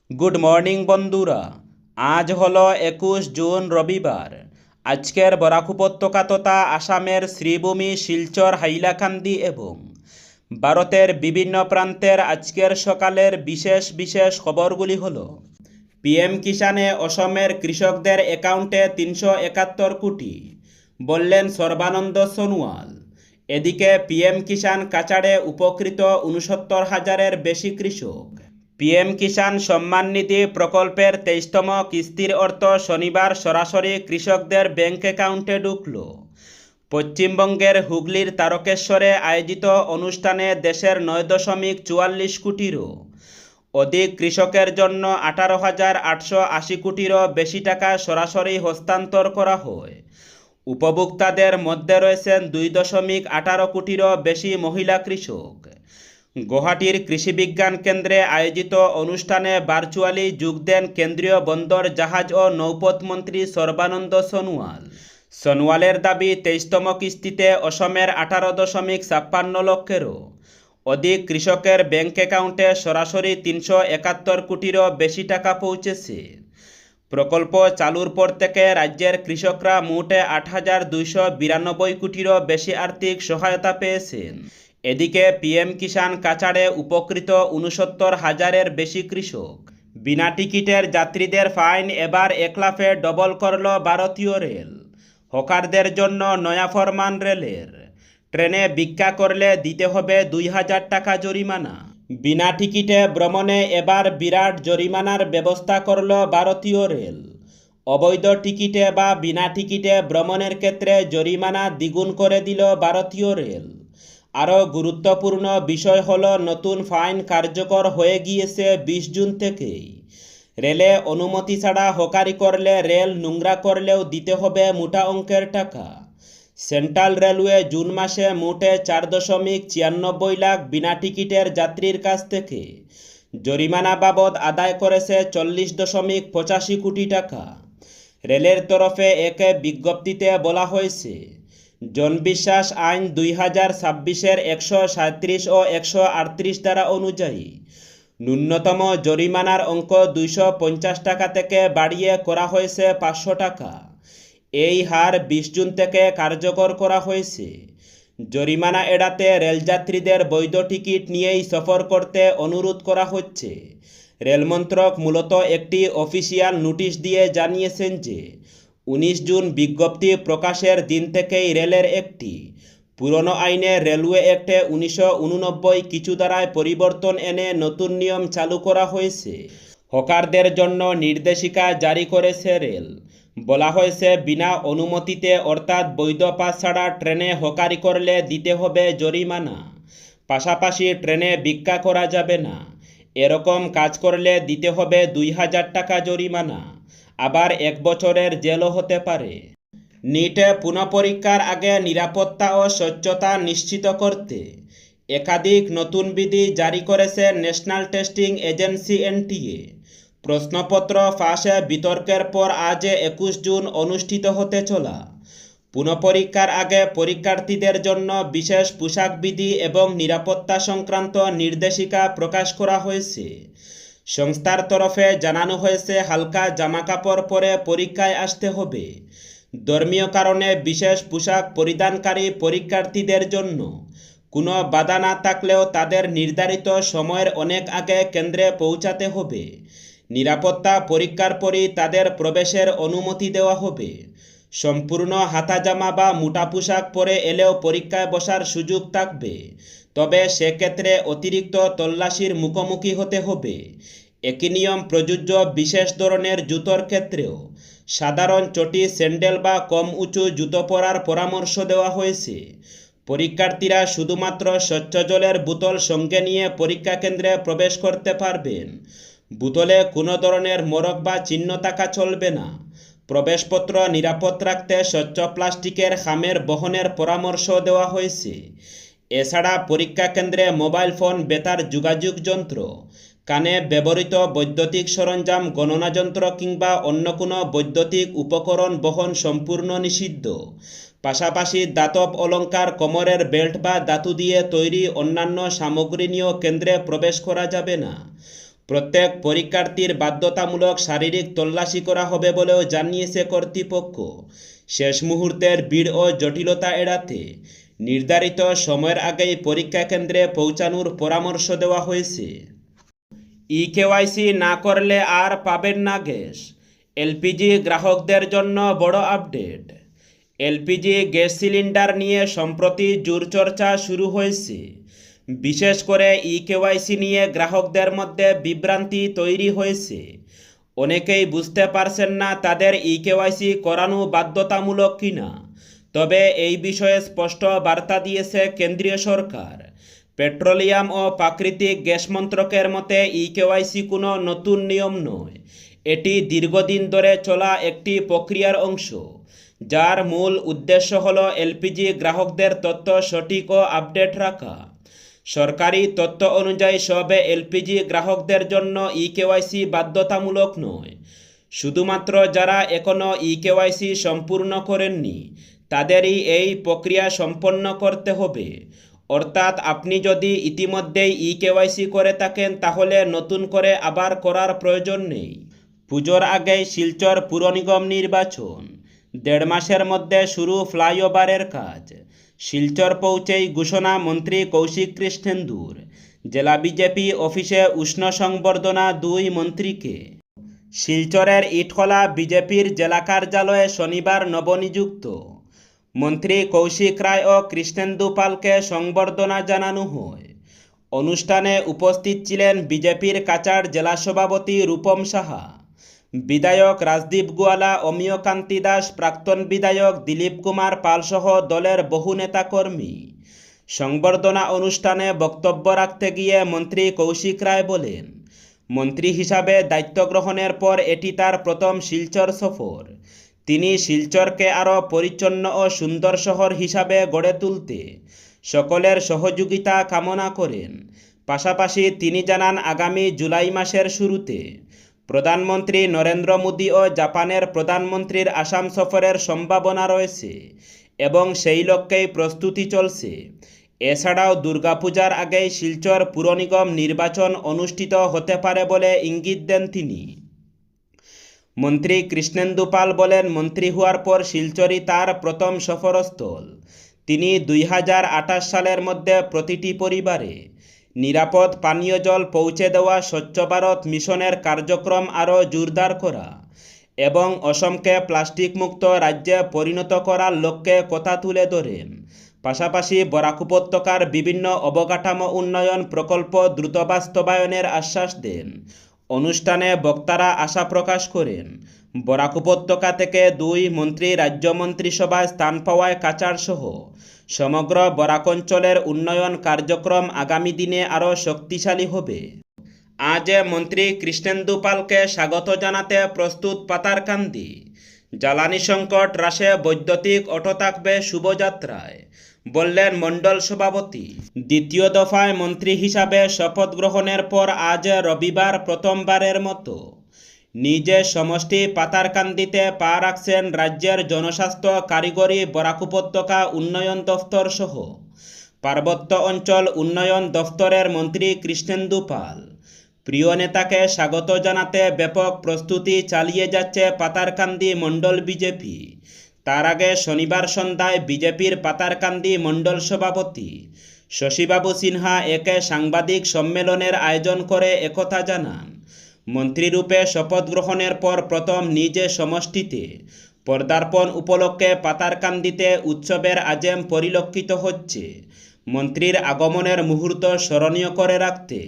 Good morning বন্ধুরা। আজ হলো 21 জুন রবিবার। আজকের বরাক উপত্যকা তথা আসামের শ্রীভূমি, শিলচর, হাইলাকান্দি এবং ভারতের বিভিন্ন প্রান্তের আজকের সকালের বিশেষ বিশেষ খবরগুলি হলো: পিএম কিষাণে অসমের কৃষকদের অ্যাকাউন্টে 371 কোটি, বললেন সর্বানন্দ সোনোয়াল। এদিকে পিএম কিষাণ কাছাড়ে উপকৃত 69,000-এর বেশি কৃষক। পিএম কিষাণ সম্মান নিধি প্রকল্পের 23তম কিস্তির অর্থ শনিবার সরাসরি কৃষকদের ব্যাংক অ্যাকাউন্টে ঢুকল। পশ্চিমবঙ্গের হুগলির তারকেশ্বরে আয়োজিত অনুষ্ঠানে দেশের 9.44 কোটিরও অধিক কৃষকের জন্য 18,880 কোটিরও বেশি টাকা সরাসরি হস্তান্তর করা হয়। উপভোক্তাদের মধ্যে রয়েছেন 2.18 কোটিরও বেশি মহিলা কৃষক। গুয়াহাটির কৃষি বিজ্ঞান কেন্দ্রে আয়োজিত অনুষ্ঠানে ভার্চুয়ালি যোগ দেন কেন্দ্রীয় বন্দর, জাহাজ ও নৌপথ মন্ত্রী সর্বানন্দ সোনোয়াল। সোনোয়ালের দাবি, 23তম কিস্তিতে অসমের 18.56 লক্ষেরও অধিক কৃষকের ব্যাংক অ্যাকাউন্টে সরাসরি 371 কোটিরও বেশি টাকা পৌঁছেছে। প্রকল্প চালুর পর থেকে রাজ্যের কৃষকরা মোটে 8,292 কোটিরও বেশি আর্থিক সহায়তা পেয়েছেন। এদিকে পিএম কিষাণ কাছাড়ে উপকৃত 69,000-এর বেশি কৃষক। বিনা টিকিটের যাত্রীদের ফাইন এবার এক লাফে ডবল করল ভারতীয় রেল। হকারদের জন্য নয়া ফরমান রেলের। ট্রেনে ভিক্ষা করলে দিতে হবে 2,000 টাকা জরিমানা। বিনা টিকিটে ভ্রমণে এবার বিরাট জরিমানার ব্যবস্থা করল ভারতীয় রেল। অবৈধ টিকিটে বা বিনা টিকিটে ভ্রমণের ক্ষেত্রে জরিমানা দ্বিগুণ করে দিল ভারতীয় রেল। আরও গুরুত্বপূর্ণ বিষয় হলো, নতুন ফাইন কার্যকর হয়ে গিয়েছে 20 জুন থেকেই। রেলে অনুমতি ছাড়া হকারি করলে, রেল নোংরা করলেও দিতে হবে মোটা অঙ্কের টাকা। সেন্ট্রাল রেলওয়ে জুন মাসে মোটে 4.96 লাখ বিনা টিকিটের যাত্রীর কাছ থেকে জরিমানা বাবদ আদায় করেছে 40.85 কোটি টাকা। রেলের তরফে এক বিজ্ঞপ্তিতে বলা হয়েছে, জনবিশ্বাস আইন 2026-এর 137 ও 138 ধারা অনুযায়ী ন্যূনতম জরিমানার অঙ্ক 250 টাকা থেকে বাড়িয়ে করা হয়েছে 500 টাকা। এই হার 20 জুন থেকে কার্যকর করা হয়েছে। জরিমানা এড়াতে রেলযাত্রীদের বৈধ টিকিট নিয়েই সফর করতে অনুরোধ করা হচ্ছে। রেলমন্ত্রক মূলত একটি অফিসিয়াল নোটিশ দিয়ে জানিয়েছেন যে 19 জুন বিজ্ঞপ্তি প্রকাশের দিন থেকেই রেলের একটি পুরনো আইনে, রেলওয়ে অ্যাক্টে 1989 কিছু ধারায় পরিবর্তন এনে নতুন নিয়ম চালু করা হয়েছে। হকারদের জন্য নির্দেশিকা জারি করেছে রেল। বলা হয়েছে, বিনা অনুমতিতে অর্থাৎ বৈধ পাস ছাড়া ট্রেনে হকারি করলে দিতে হবে জরিমানা। পাশাপাশি ট্রেনে ভিক্ষা করা যাবে না। এরকম কাজ করলে দিতে হবে 2,000 টাকা জরিমানা। আবার 1 বছরের জেলও হতে পারে। নিটে পুনঃপরীক্ষার আগে নিরাপত্তা ও স্বচ্ছতা নিশ্চিত করতে একাধিক নতুন বিধি জারি করেছে ন্যাশনাল টেস্টিং এজেন্সি এনটিএ। প্রশ্নপত্র ফাঁসে বিতর্কের পর আজ 21 জুন অনুষ্ঠিত হতে চলা পুনঃপরীক্ষার আগে পরীক্ষার্থীদের জন্য বিশেষ পোশাক বিধি এবং নিরাপত্তা সংক্রান্ত নির্দেশিকা প্রকাশ করা হয়েছে। সংস্থার তরফে জানানো হয়েছে, হালকা জামাকাপড় পরে পরীক্ষায় আসতে হবে। ধর্মীয় কারণে বিশেষ পোশাক পরিধানকারী পরীক্ষার্থীদের জন্য কোনো বাধা না থাকলেও তাদের নির্ধারিত সময়ের অনেক আগে কেন্দ্রে পৌঁছাতে হবে। নিরাপত্তা পরীক্ষার পরই তাদের প্রবেশের অনুমতি দেওয়া হবে। সম্পূর্ণ হাতা জামা বা মোটা পোশাক পরে এলেও পরীক্ষায় বসার সুযোগ থাকবে, তবে সেক্ষেত্রে অতিরিক্ত তল্লাশির মুখোমুখি হতে হবে। একই নিয়ম প্রযোজ্য বিশেষ ধরনের জুতোর ক্ষেত্রেও। সাধারণ চটি, স্যান্ডেল বা কম উঁচু জুতো পরার পরামর্শ দেওয়া হয়েছে। পরীক্ষার্থীরা শুধুমাত্র স্বচ্ছ জলের বোতল সঙ্গে নিয়ে পরীক্ষা কেন্দ্রে প্রবেশ করতে পারবেন। বোতলে কোনো ধরনের মরক বা চিহ্ন থাকা চলবে না। প্রবেশপত্র নিরাপদ রাখতে স্বচ্ছ প্লাস্টিকের খামের বহনের পরামর্শ দেওয়া হয়েছে। এছাড়া পরীক্ষা কেন্দ্রে মোবাইল ফোন, বেতার যোগাযোগ যন্ত্র, কানে ব্যবহৃত বৈদ্যুতিক সরঞ্জাম, গণনা যন্ত্র কিংবা অন্য কোনো বৈদ্যুতিক উপকরণ বহন সম্পূর্ণ নিষিদ্ধ। পাশাপাশি দাতব অলংকার, কোমরের বেল্ট বা ধাতু দিয়ে তৈরি অন্যান্য সামগ্রী নিয়েও কেন্দ্রে প্রবেশ করা যাবে না। প্রত্যেক পরীক্ষার্থীর বাধ্যতামূলক শারীরিক তল্লাশি করা হবে বলেও জানিয়েছে কর্তৃপক্ষ। শেষ মুহূর্তের ভিড় ও জটিলতা এড়াতে নির্ধারিত সময়ের আগেই পরীক্ষা কেন্দ্রে পৌঁছানোর পরামর্শ দেওয়া হয়েছে। ইকেওয়াইসি না করলে আর পাবেন না গ্যাস। এলপিজি গ্রাহকদের জন্য বড় আপডেট। এলপিজি গ্যাস সিলিন্ডার নিয়ে সম্প্রতি জোরচর্চা শুরু হয়েছে। বিশেষ করে ইকেওয়াইসি নিয়ে গ্রাহকদের মধ্যে বিভ্রান্তি তৈরি হয়েছে। অনেকেই বুঝতে পারছেন না তাদের ইকেওয়াইসি করানো বাধ্যতামূলক কিনা। তবে এই বিষয়ে স্পষ্ট বার্তা দিয়েছে কেন্দ্রীয় সরকার। পেট্রোলিয়াম ও প্রাকৃতিক গ্যাস মন্ত্রকের মতে ইকেওয়াইসি কোনো নতুন নিয়ম নয়। এটি দীর্ঘদিন ধরে চলা একটি প্রক্রিয়ার অংশ, যার মূল উদ্দেশ্য হল এলপিজি গ্রাহকদের তথ্য সঠিক ও আপডেট রাখা। সরকারি তথ্য অনুযায়ী সব এলপিজি গ্রাহকদের জন্য ইকেওয়াইসি বাধ্যতামূলক নয়। শুধুমাত্র যারা এখনও ইকেওয়াইসি সম্পূর্ণ করেননি তাদেরই এই প্রক্রিয়া সম্পন্ন করতে হবে। অর্থাৎ আপনি যদি ইতিমধ্যেই ইকেওয়াইসি করে থাকেন তাহলে নতুন করে আবার করার প্রয়োজন নেই। পুজোর আগেই শিলচর পুর নিগম নির্বাচন। 1.5 মাসের মধ্যে শুরু ফ্লাইওভারের কাজ। শিলচর পৌঁছেই ঘোষণা মন্ত্রী কৌশিক কৃষ্ণেন্দুর। জেলা বিজেপি অফিসে উষ্ণ সংবর্ধনা 2 মন্ত্রীকে। শিলচরের ইটখলা বিজেপির জেলা কার্যালয়ে শনিবার নবনিযুক্ত মন্ত্রী কৌশিক রায় ও কৃষ্ণেন্দু পালকে সংবর্ধনা জানানো হয়। অনুষ্ঠানে উপস্থিত ছিলেন বিজেপির কাছাড় জেলা সভাপতি রূপম সাহা, বিধায়ক রাজদীপ গোয়ালা, অমিয় কান্তি দাস, প্রাক্তন বিধায়ক দিলীপ কুমার পালসহ দলের বহু নেতাকর্মী। সংবর্ধনা অনুষ্ঠানে বক্তব্য রাখতে গিয়ে মন্ত্রী কৌশিক রায় বলেন, মন্ত্রী হিসাবে দায়িত্ব গ্রহণের পর এটি তার প্রথম শিলচর সফর। তিনি শিলচরকে আরও পরিচ্ছন্ন ও সুন্দর শহর হিসাবে গড়ে তুলতে সকলের সহযোগিতা কামনা করেন। পাশাপাশি তিনি জানান আগামী জুলাই মাসের শুরুতে প্রধানমন্ত্রী নরেন্দ্র মোদী ও জাপানের প্রধানমন্ত্রীর আসাম সফরের সম্ভাবনা রয়েছে এবং সেই লক্ষ্যেই প্রস্তুতি চলছে। এছাড়াও দুর্গাপূজার আগেই শিলচর পুর নিগম নির্বাচন অনুষ্ঠিত হতে পারে বলে ইঙ্গিত দেন তিনি। মন্ত্রী কৃষ্ণেন্দু পাল বলেন, মন্ত্রী হওয়ার পর শিলচরই তার প্রথম সফরস্থল। তিনি 2028 সালের মধ্যে প্রতিটি পরিবারে নিরাপদ পানীয় জল পৌঁছে দেওয়া, স্বচ্ছ ভারত মিশনের কার্যক্রম আরও জোরদার করা এবং অসমকে প্লাস্টিক মুক্ত রাজ্যে পরিণত করার লক্ষ্যে কথা তুলে ধরেন। পাশাপাশি বরাক উপত্যকার বিভিন্ন অবকাঠামো উন্নয়ন প্রকল্প দ্রুত বাস্তবায়নের আশ্বাস দেন। অনুষ্ঠানে বক্তারা আশা প্রকাশ করেন, বরাক উপত্যকা থেকে 2 মন্ত্রী রাজ্য মন্ত্রিসভায় স্থান পাওয়ায় কাছাড় সহ সমগ্র বরাক অঞ্চলের উন্নয়ন কার্যক্রম আগামী দিনে আরও শক্তিশালী হবে। আজ মন্ত্রী কৃষ্ণেন্দু পালকে স্বাগত জানাতে প্রস্তুত পাতারকান্দি। জ্বালানি সংকট হ্রাসে বৈদ্যুতিক অটো থাকবে শুভযাত্রায়, বললেন মণ্ডল সভাপতি। দ্বিতীয় দফায় মন্ত্রী হিসাবে শপথ গ্রহণের পর আজ রবিবার প্রথমবারের মতো নিজে সমষ্টি পাতারকান্দিতে পা রাখছেন রাজ্যের জনস্বাস্থ্য, কারিগরি, বরাক উপত্যকা উন্নয়ন দফতর সহ পার্বত্য অঞ্চল উন্নয়ন দফতরের মন্ত্রী কৃষ্ণেন্দু পাল। প্রিয় নেতাকে স্বাগত জানাতে ব্যাপক প্রস্তুতি চালিয়ে যাচ্ছে পাতারকান্দি মণ্ডল বিজেপি। তার আগে শনিবার সন্ধ্যায় বিজেপির পাতারকান্দি মণ্ডল সভাপতি শশীবাবু সিনহা এক সাংবাদিক সম্মেলনের আয়োজন করে একথা জানান। মন্ত্রীরূপে শপথ গ্রহণের পর প্রথম নিজে সমষ্টিতে পদার্পণ উপলক্ষে পাতারকান্দিতে উৎসবের আজেম পরিলক্ষিত হচ্ছে। মন্ত্রীর আগমনের মুহূর্ত স্মরণীয় করে রাখতে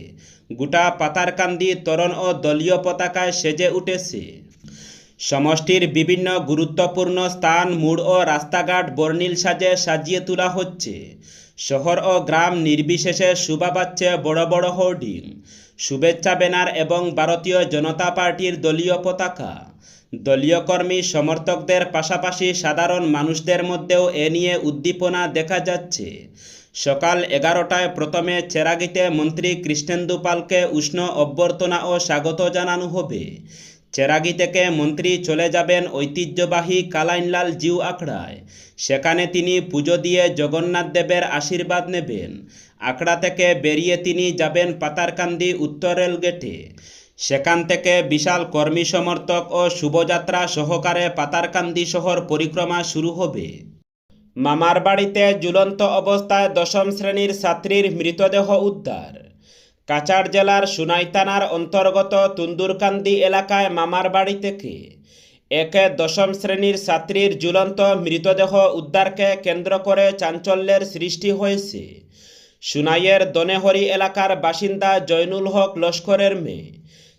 গোটা পাতারকান্দি তরুণ ও দলীয় পতাকায় সেজে উঠেছে। সমষ্টির বিভিন্ন গুরুত্বপূর্ণ স্থান, মোড় ও রাস্তাঘাট বর্ণিল সাজে সাজিয়ে তোলা হচ্ছে। শহর ও গ্রাম নির্বিশেষে শোভা পাচ্ছে বড় বড় হোর্ডিং, শুভেচ্ছা ব্যানার এবং ভারতীয় জনতা পার্টির দলীয় পতাকা। দলীয় কর্মী সমর্থকদের পাশাপাশি সাধারণ মানুষদের মধ্যেও এ নিয়ে উদ্দীপনা দেখা যাচ্ছে। সকাল 11টায় প্রথমে চেরাগিতে মন্ত্রী কৃষ্ণেন্দু পালকে উষ্ণ অভ্যর্থনা ও স্বাগত জানানো হবে। চেরাগি থেকে মন্ত্রী চলে যাবেন ঐতিহ্যবাহী কালাইনলাল জিউ আখড়ায়। সেখানে তিনি পুজো দিয়ে জগন্নাথ দেবের আশীর্বাদ নেবেন। আখড়া থেকে বেরিয়ে তিনি যাবেন পাতারকান্দি উত্তর রেলগেটে। সেখান থেকে বিশাল কর্মী সমর্থক ও শুভযাত্রা সহকারে পাতারকান্দি শহর পরিক্রমা শুরু হবে। মামার বাড়িতে ঝুলন্ত অবস্থায় দশম শ্রেণীর ছাত্রীর মৃতদেহ উদ্ধার। কাছাড় জেলার সুনাই থানার অন্তর্গত তুন্দুরকান্দি এলাকায় মামার বাড়ি থেকে একে দশম শ্রেণীর ছাত্রীর ঝুলন্ত মৃতদেহ উদ্ধারকে কেন্দ্র করে চাঞ্চল্যের সৃষ্টি হয়েছে। সুনাইয়ের দনেহরি এলাকার বাসিন্দা জয়নুল হক লস্করের মেয়ে।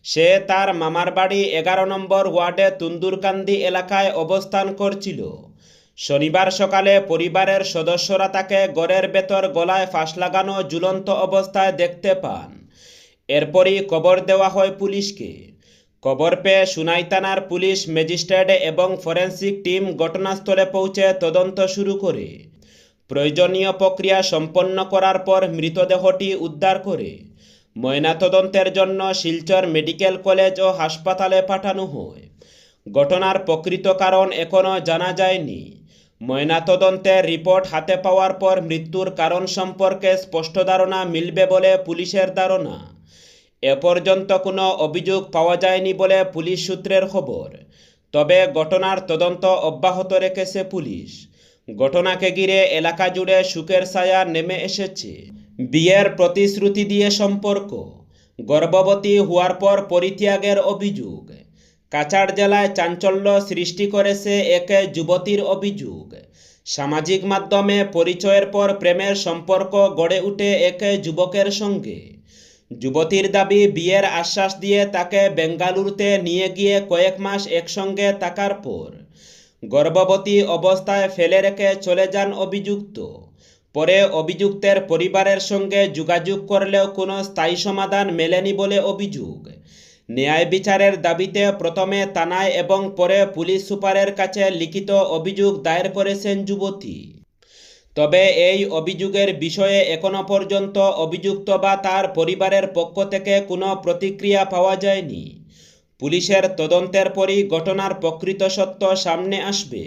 সে তার মামার বাড়ি 11 নম্বর ওয়ার্ডে তুন্দুরকান্দি এলাকায় অবস্থান করছিল। শনিবার সকালে পরিবারের সদস্যরা তাকে ঘরের ভেতর গলায় ফাঁস লাগানো ঝুলন্ত অবস্থায় দেখতে পান। এরপরই খবর দেওয়া হয় পুলিশকে। খবর পেয়ে সুনাই থানার পুলিশ ম্যাজিস্ট্রেট এবং ফরেনসিক টিম ঘটনাস্থলে পৌঁছে তদন্ত শুরু করে। প্রয়োজনীয় প্রক্রিয়া সম্পন্ন করার পর মৃতদেহটি উদ্ধার করে ময়নাতদন্তের জন্য শিলচর মেডিকেল কলেজ ও হাসপাতালে পাঠানো হয়। ঘটনার প্রকৃত কারণ এখনও জানা যায়নি। ময়নাতদন্তের রিপোর্ট হাতে পাওয়ার পর মৃত্যুর কারণ সম্পর্কে স্পষ্ট ধারণা মিলবে বলে পুলিশের ধারণা। এ পর্যন্ত কোনো অভিযোগ পাওয়া যায়নি বলে পুলিশ সূত্রের খবর। তবে ঘটনার তদন্ত অব্যাহত রেখেছে পুলিশ। ঘটনাকে ঘিরে এলাকা জুড়ে শোকের ছায়া নেমে এসেছে। বিয়ের প্রতিশ্রুতি দিয়ে সম্পর্ক, গর্ভবতী হওয়ার পর পরিত্যাগের অভিযোগ। কাছাড় জেলায় চাঞ্চল্য সৃষ্টি করেছে এক যুবতীর অভিযোগ। সামাজিক মাধ্যমে পরিচয়ের পর প্রেমের সম্পর্ক গড়ে ওঠে এক যুবকের সঙ্গে। যুবতীর দাবি, বিয়ের আশ্বাস দিয়ে তাকে বেঙ্গালুরুতে নিয়ে গিয়ে কয়েক মাস একসঙ্গে থাকার পর গর্ভবতী অবস্থায় ফেলে রেখে চলে যান অভিযুক্ত। পরে অভিযুক্তের পরিবারের সঙ্গে যোগাযোগ করলেও কোনো স্থায়ী সমাধান মেলেনি বলে অভিযোগ। ন্যায় বিচারের দাবিতে প্রথমে থানায় এবং পরে পুলিশ সুপারের কাছে লিখিত অভিযোগ দায়ের করেছেন যুবতী। তবে এই অভিযোগের বিষয়ে এখনো পর্যন্ত অভিযুক্ত বা তার পরিবারের পক্ষ থেকে কোনো প্রতিক্রিয়া পাওয়া যায়নি। পুলিশের তদন্তের পরই ঘটনার প্রকৃত সত্য সামনে আসবে।